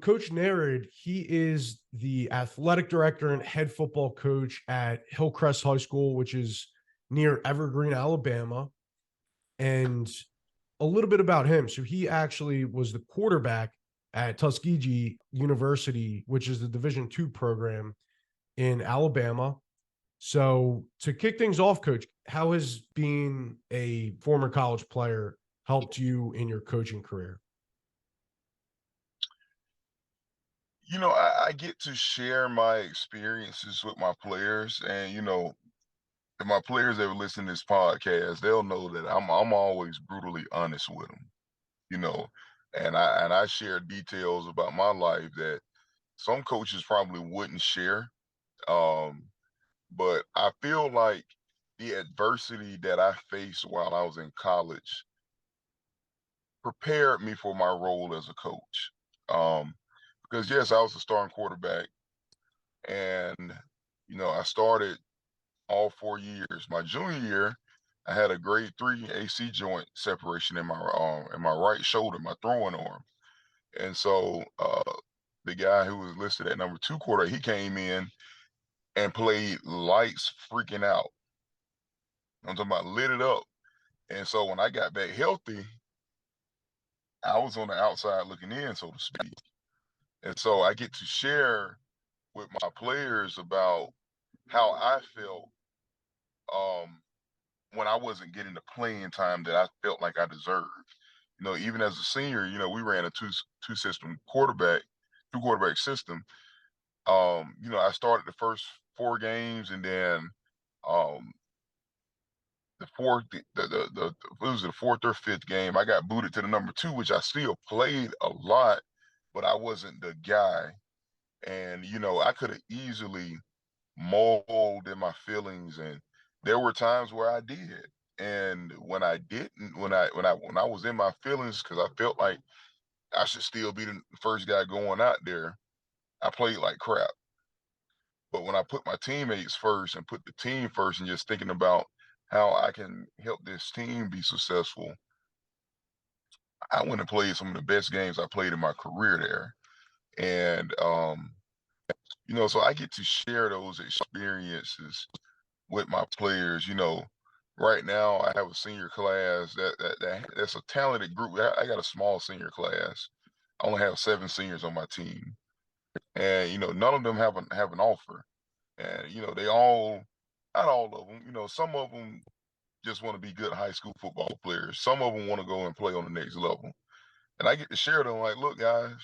Coach Nared, he is the athletic director and head football coach at Hillcrest High School, which is near Evergreen, Alabama. And a little bit about him. So he actually was the quarterback at Tuskegee University, which is the Division II program in Alabama. So to kick things off, Coach, how has being a former college player helped you in your coaching career? I get to share my experiences with my players, and if my players ever listen to this podcast, they'll know that I'm always brutally honest with them. You know, and I share details about my life that some coaches probably wouldn't share. Um, but I feel like the adversity that I faced while I was in college prepared me for my role as a coach. Because yes, I was a starting quarterback, and I started all 4 years. My junior year, I had a grade 3 AC joint separation in my right shoulder, my throwing arm. And so the guy who was listed at number 2 quarterback, he came in and played lights freaking out. I'm talking about lit it up. And so when I got back healthy, I was on the outside looking in, so to speak. And so I get to share with my players about how I felt um, when I wasn't getting the playing time that I felt like I deserved. Even as a senior, we ran a two system quarterback, 2 quarterback system. I started the first 4 games, and then um the fourth the it was the fourth or fifth game, I got booted to the number 2, which I still played a lot, but I wasn't the guy. And I could have easily mauled in my feelings, and there were times where I did. And when I didn't, when I was in my feelings, because I felt like I should still be the first guy going out there, I played like crap. But when I put my teammates first and put the team first and just thinking about how I can help this team be successful, I went and played some of the best games I played in my career there. And so I get to share those experiences with my players. Right now I have a senior class that's a talented group. I got a small senior class. I only have 7 seniors on my team, and none of them have an offer. And they all, not all of them, some of them just want to be good high school football players. Some of them want to go and play on the next level. And I get to share them like, look, guys,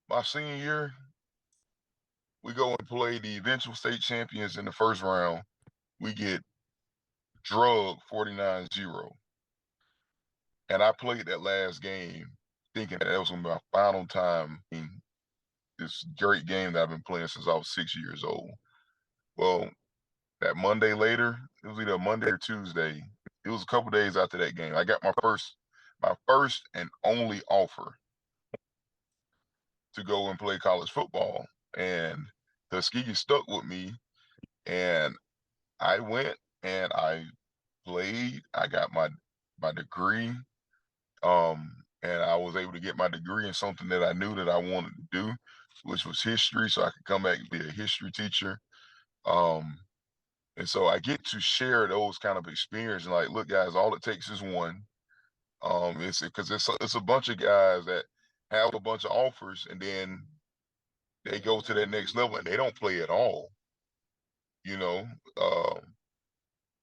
my senior year, we go and play the eventual state champions in the first round. We get drugged 49-0. And I played that last game thinking that was going to be my final time in this great game that I've been playing since I was 6 years old. Well, that Monday later, it was either a Monday or Tuesday. It was a couple days after that game. I got my first and only offer to go and play college football. And Tuskegee stuck with me, and I went and I played. I got my degree. And I was able to get my degree in something that I knew that I wanted to do, which was history, so I could come back and be a history teacher. Um, and so I get to share those kind of experience. Like, look, guys, all it takes is one. It's because it's a bunch of guys that have a bunch of offers, and then they go to that next level and they don't play at all. You know, um,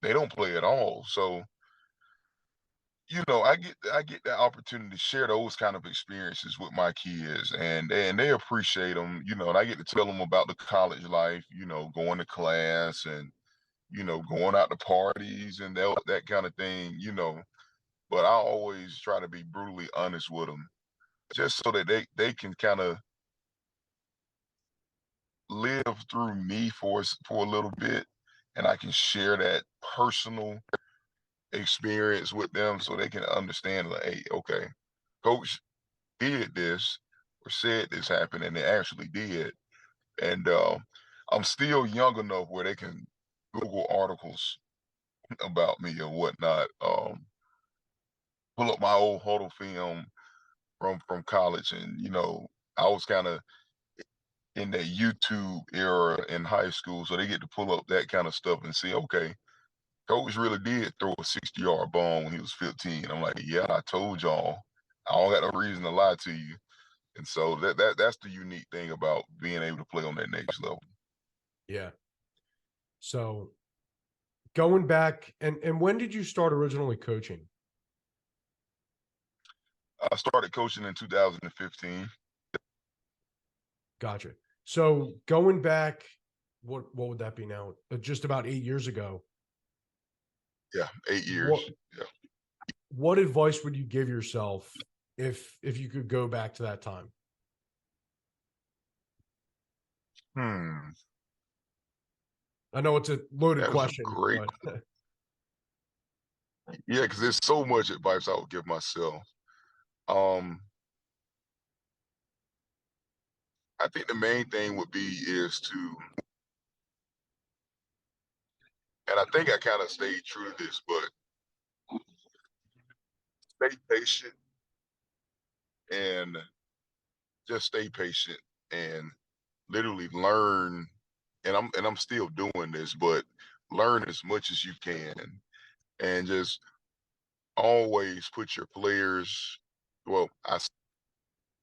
they don't play at all. So I get the opportunity to share those kind of experiences with my kids, and they appreciate them. And I get to tell them about the college life. Going to class, and going out to parties and that kind of thing. But I always try to be brutally honest with them, just so that they can kind of live through me for a little bit, and I can share that personal experience with them so they can understand, like, hey, okay, coach did this or said this happened, and it actually did. And I'm still young enough where they can Google articles about me or whatnot. Pull up my old huddle film from college, and I was kind of in that YouTube era in high school, so they get to pull up that kind of stuff and see, okay, coach really did throw a 60-yard bomb when he was 15. I'm like, yeah, I told y'all. I don't got no reason to lie to you. And so that's the unique thing about being able to play on that next level. Yeah. So going back, and when did you start originally coaching? I started coaching in 2015. Gotcha. So going back, what would that be now? Just about 8 years ago. Yeah, 8 years. What Yeah. what advice would you give yourself if you could go back to that time? Hmm. I know it's a loaded That is a question, great. but Yeah, because there's so much advice I would give myself. Um, I think the main thing would be is to, and I think I kind of stayed true to this, but stay patient and just stay patient and literally learn. And I'm still doing this, but learn as much as you can, and just always put your players. Well,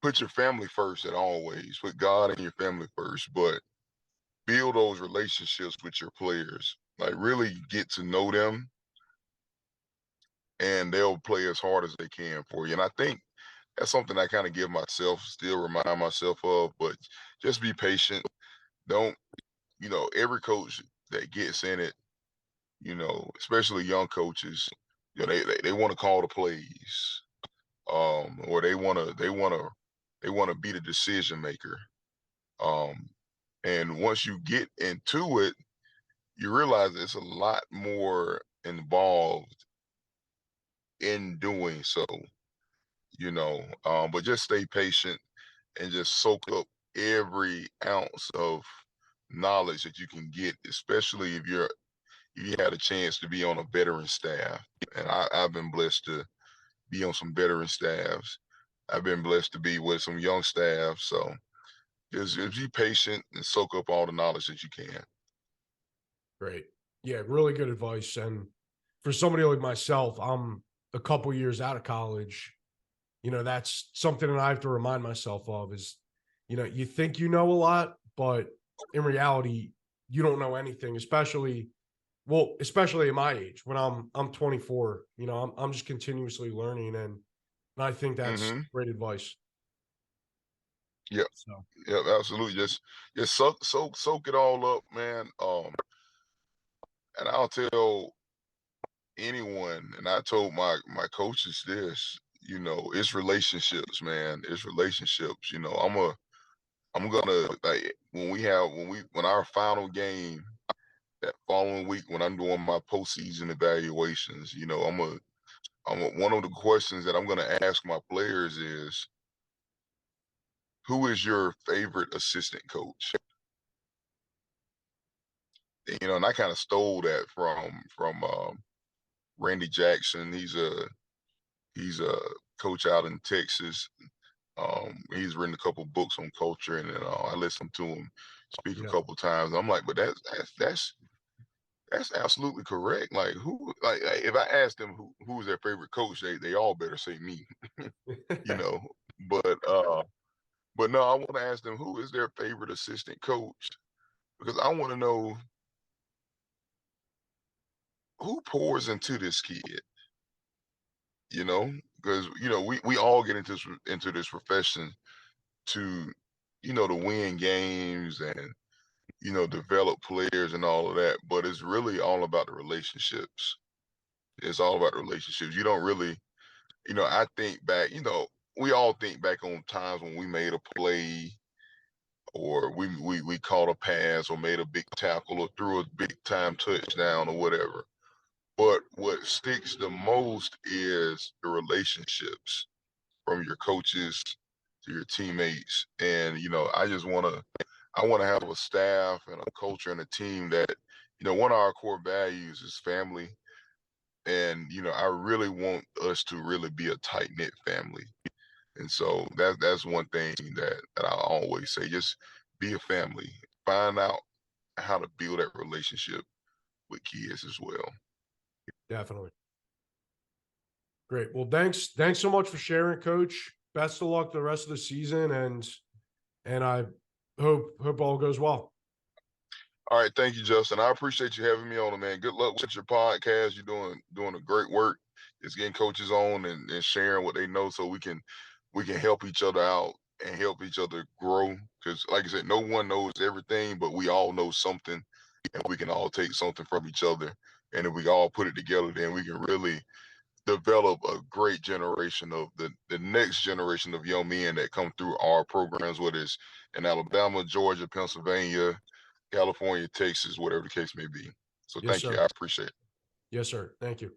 put your family first at always. Put God and your family first, but build those relationships with your players. Like really get to know them, and they'll play as hard as they can for you. And I think that's something I kind of give myself, still remind myself of. But just be patient. Don't, every coach that gets in it, especially young coaches, they want to call the plays, or they want to be the decision maker. Um, and once you get into it, you realize it's a lot more involved in doing so, but just stay patient and just soak up every ounce of knowledge that you can get, especially if you had a chance to be on a veteran staff. And I've been blessed to be on some veteran staffs. I've been blessed to be with some young staff. So just be patient and soak up all the knowledge that you can. great. Yeah, really good advice. And for somebody like myself, I'm a couple years out of college. That's something that I have to remind myself of is, you think you know a lot, but in reality, you don't know anything, especially at my age when I'm 24, I'm just continuously learning. And I think that's Hmm. great advice. Yep. So Yep. Absolutely. Just soak it all up, man. And I'll tell anyone, and I told my coaches this, it's relationships, man. It's relationships. I'm gonna like when our final game that following week when I'm doing my postseason evaluations, one of the questions that I'm gonna ask my players is, who is your favorite assistant coach? And I kind of stole that from Randy Jackson. He's a coach out in Texas. He's written a couple books on culture, and I listened to him speak a yeah. couple times. I'm like, but that's absolutely correct. Like if I asked them who's their favorite coach, they all better say me, you know. But no, I want to ask them who is their favorite assistant coach, because I want to know who pours into this kid, because we all get into this profession to to win games and develop players and all of that, but it's really all about the relationships. It's all about the relationships. You don't really, I think back, we all think back on times when we made a play, or we caught a pass or made a big tackle or threw a big time touchdown or whatever. But what sticks the most is the relationships from your coaches to your teammates. And, I want to have a staff and a culture and a team that, one of our core values is family. And, I really want us to really be a tight knit family. And so that's one thing that I always say: just be a family. Find out how to build that relationship with kids as well. Definitely. Great. Well, thanks so much for sharing, Coach. Best of luck the rest of the season, and I hope all goes well. All right, thank you, Justin. I appreciate you having me on, man. Good luck with your podcast. You're doing a great work. Just getting coaches on and sharing what they know, so we can help each other out and help each other grow. Because, like I said, no one knows everything, but we all know something, and we can all take something from each other. And if we all put it together, then we can really develop a great generation of the next generation of young men that come through our programs, whether it's in Alabama, Georgia, Pennsylvania, California, Texas, whatever the case may be. So Yes, thank you. I sir. appreciate it. Yes, sir. Thank you.